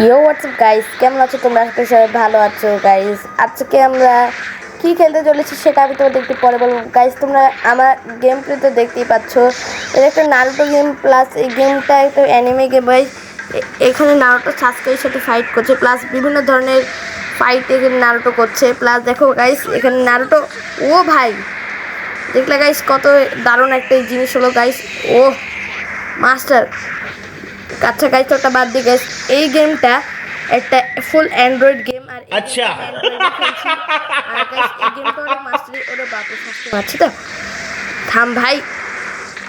ইয়ো WhatsApp guys, কেমন আছো তোমরা? আজকে সবাই ভালো আছো গাইস। আজকে আমরা কি খেলতে চলেছি সেটা আমি তোমাদের একটু পরে বলবো গাইস। তোমরা আমার গেম প্লে তো দেখতেই পাচ্ছ, এটা একটা নারুটো গেম প্লাস এই গেমটা একটা অ্যানিমে গেম গাইস। এখানে নারুটো সাসকের সাথে ফাইট করছে, প্লাস বিভিন্ন ধরনের ফাইট এখানে নারুটো করছে। প্লাস দেখো গাইস, এখানে নারুটো ও ভাই দেখলে গাইস কত দারুণ একটা জিনিস হলো গাইস। ও মাস্টার আচ্ছা গাইস, ওটা বাদ দিয়ে গাইস, এই গেমটা একটা ফুল অ্যান্ড্রয়েড গেম। আর আচ্ছা আর গাইস এই গেমটা অনেক মাস্টারি ওরে বাপরে ফাস্টিং আছে তো। থাম ভাই,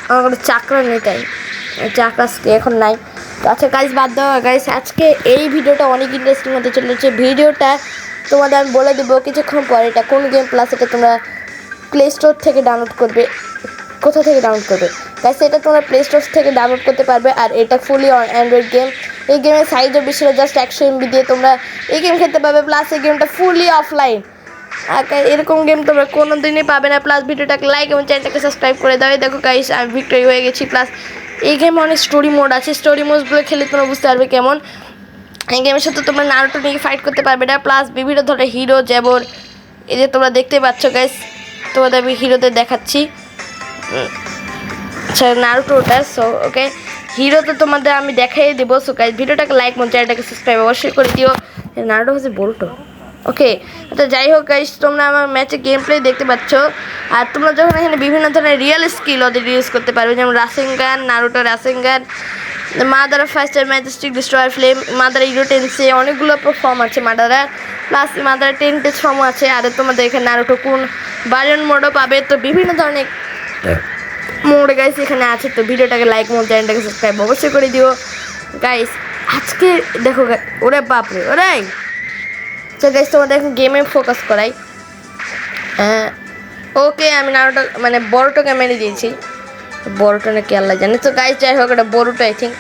আমার কোনো চাকরা নেই, তাই চাকরা এখন নাই। তো আচ্ছা গাইস বাদ দেওয়া গাইস, আজকে এই ভিডিওটা অনেক ইন্টারেস্টিং হতে চলেছে। ভিডিওটা তোমাদের আমি বলে দেবো কিছুক্ষণ পরে এটা কোন গেম, প্লাস এটা তোমরা প্লে স্টোর থেকে ডাউনলোড করবে। কোথা থেকে ডাউনলোড করবে গাইস? এটা তোমরা প্লে স্টোর থেকে ডাউনলোড করতে পারবে। আর এটা ফুলি অ্যান্ড্রয়েড গেম। এই গেমের সাইজও বেশি না, জাস্ট 100 MB দিয়ে তোমরা এই গেম খেলতে পারবে। প্লাস এই গেমটা ফুলি অফলাইন, এরকম গেম তোমরা কোনো দিনই পাবে না। প্লাস ভিডিওটাকে লাইক এবং চ্যানেলটাকে সাবস্ক্রাইব করে দাও। দেখো গাইস আমি ভিক্টরি হয়ে গেছি। প্লাস এই গেমে অনেক স্টোরি মোড আছে, স্টোরি মোডগুলো খেলে তোমরা বুঝতে পারবে কেমন। এই গেমের সাথে তোমরা নারুটো নিয়ে ফাইট করতে পারবে না। প্লাস বিভিন্ন ধরনের হিরো যেমন এই যে তোমরা দেখতে পাচ্ছ গাইস, তোমাদের আমি হিরোদের দেখাচ্ছি। আচ্ছা নারুটোটা সো ওকে, হিরো তো তোমাদের আমি দেখাই দেবো। সো গাইস ভিডিওটাকে লাইক এবং চ্যানেলটাকে সাবস্ক্রাইব অবশ্যই করে দিও। নারুটো হচ্ছে বোলটো। ওকে আচ্ছা যাই হোক গাইস, তোমরা আমার ম্যাচে গেম প্লে দেখতে পাচ্ছ। আর তোমরা যখন এখানে বিভিন্ন ধরনের রিয়েল স্কিল ওদের ইউজ করতে পারবে, যেমন Rasengan, Naruto Rasengan, Madara faster, majestic, destroyer flame, Madara ইরোটেন্সে, অনেকগুলো ফর্ম আছে মাদারা। প্লাস মাদারা 10 পেজ ফর্মও আছে। আর তোমাদের এখানে নারুটো কোন বারিয়ন মোডও পাবে। তো বিভিন্ন ধরনের মোড গাইস এখানে আছে। তো ভিডিওটাকে লাইক এবং চ্যানেলটাকে সাবস্ক্রাইব অবশ্যই করে দিও গাইস। আজকে দেখো ওরে বাপরে ওরাই। তো গাইস তোমাদের এখন গেমে ফোকাস করাই। ওকে আমি নারুটো মানে বড়োটাকে মেরে দিয়েছি, বড়োটা নাকি আল্লাহ জানে। তো গাইস যাই হোক এটা বড়োটা আই থিঙ্ক,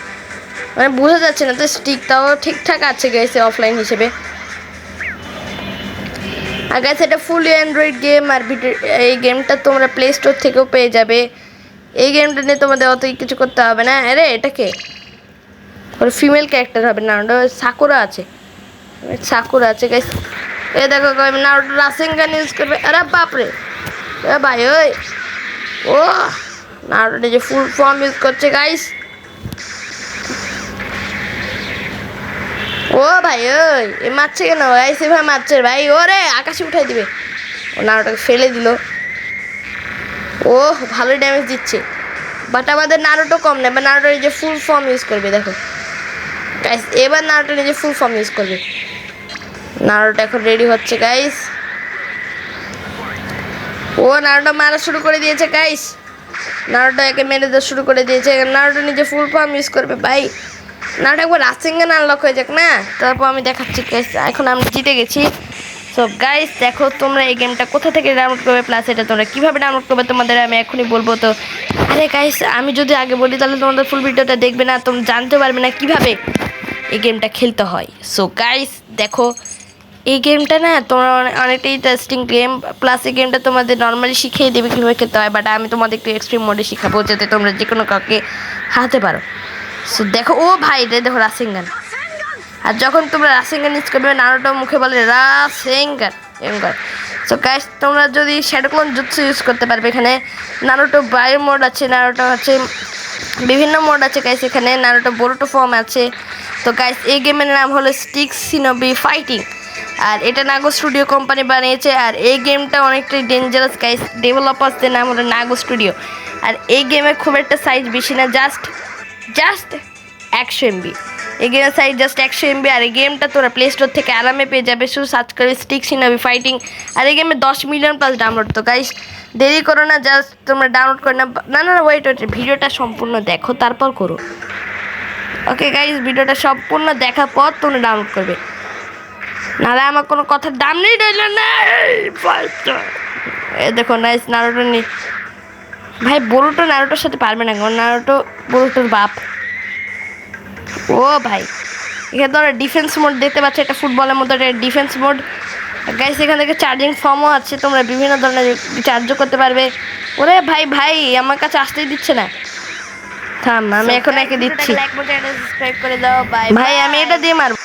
মানে বোঝা যাচ্ছে না। তো স্টিকটাও ঠিকঠাক আছে গাইস অফলাইন হিসেবে। আর গাইস এটা ফুলি অ্যান্ড্রয়েড গেম। আর এই গেমটা তোমরা প্লে স্টোর থেকেও পেয়ে যাবে। এই গেমটা নিয়ে তোমাদের অত কিছু করতে হবে না। আরে এটাকে ওর ফিমেল ক্যারেক্টার হবে, নারুটো সাকুরা আছে, সাকুরা আছে গাইস। এ দেখো নারুটো রাসেঙ্গান ইউজ করবে। আরে বাপরে এ ভাই ওই ও নারুটো যে ফুল ফর্ম ইউজ করছে গাইস। ও ভাই ওই এ মারছে কেন গাইস? এভাবে মারছে ভাই, ওরে আকাশে উঠাই দিবে। ও নারুটোকে ফেলে দিল। ও ভালোই ড্যামেজ দিচ্ছে, বাট আমাদের নারুটো কম না। এবার নারুটো নিজে ফুল ফর্ম ইউজ করবে। দেখো গাইস এবার নারুটো নিজে ফুল ফর্ম ইউজ করবে। নারুটো এখন রেডি হচ্ছে গাইস। ও নারুটো মারা শুরু করে দিয়েছে গাইস, নারুটো একে মেরে দেওয়া শুরু করে দিয়েছে। নারুটো নিজে ফুল ফর্ম ইউজ করবে ভাই। নারুটো একবার রাসেঙ্গান আনলক হয়ে যাক না, তারপর আমি দেখাচ্ছি গাইস। এখন আমরা জিতে গেছি। সো গাইস দেখো তোমরা এই গেমটা কোথা থেকে ডাউনলোড করবে, প্লাস এটা তোমরা কীভাবে ডাউনলোড করবে তোমাদের আমি এখনই বলবো। তো আরে গাইস আমি যদি আগে বলি তাহলে তোমাদের ফুল ভিডিওটা দেখবে না, তোমরা জানতে পারবে না কীভাবে এই গেমটা খেলতে হয়। সো গাইস দেখো এই গেমটা না তোমরা অনেকটা ইন্টারেস্টিং গেম। প্লাস এই গেমটা তোমাদের নর্মালি শিখিয়ে দেবে কীভাবে খেলতে হয়, বাট আমি তোমাদের একটু এক্সট্রিম মোডে শেখাবো যাতে তোমরা যে কোনো কাউকে হারাতে পারো। সো দেখো ও ভাই দেখো রাসেঙ্গান। আর যখন তোমরা রাসেঙ্গান ইউজ করবে নারুটো মুখে বলে রাসেঙ্গান এঙ্গার। সো গাইস তোমরা যদি শ্যাডো ক্লোন জুৎসু ইউজ করতে পারবে। এখানে নারুটো বায়ো মোড আছে, নারুটো হচ্ছে বিভিন্ন মোড আছে গাইস। এখানে নারুটো বোরুটো ফর্ম আছে। তো গাইস এই গেমের নাম হলো স্টিক শিনোবি ফাইটিং। আর এটা নাগো স্টুডিও কোম্পানি বানিয়েছে। আর এই গেমটা অনেকটাই ডেঞ্জারাস গাইস, ডেভেলপার্সদের নাম হলো নাগো স্টুডিও। আর এই গেমে খুব একটা সাইজ বেশি না, জাস্ট 100 MB। এই গেমের সাইজ জাস্ট 100 MB। আর এই গেমটা তোরা প্লে স্টোর থেকে আরামে পেয়ে যাবে, শুধু সার্চ করে স্টিক শিনোবি ফাইটিং। আর এই গেমে 10 মিলিয়ন প্লাস ডাউনলোড। তো গাইস দেরি করো না, জাস্ট তোমরা ডাউনলোড করে না ওয়েট ভিডিওটা সম্পূর্ণ দেখো তারপর করো। ওকে গাইস ভিডিওটা সম্পূর্ণ দেখার পর তোমরা ডাউনলোড করবে, নাহলে আমার কোনো কথার দাম নেই রইল না। এ দেখো নাইস নারুটো নেই ভাই, বড়োটো নারুটোর সাথে পারবে না, নারুটো বড়োটোর বাপ। ও ভাই এখানে তোমরা ডিফেন্স মোড দেখতে পাচ্ছ, এটা ফুটবলের মতো ডিফেন্স মোড গাইস। এখান থেকে চার্জিং ফর্মও আছে, তোমরা বিভিন্ন ধরনের চার্জও করতে পারবে। ওরে ভাই ভাই আমার কাছে আসতেই দিচ্ছে না, থাম আমি এখন একে দিচ্ছি ভাই, আমি এটা দিয়ে মারবো।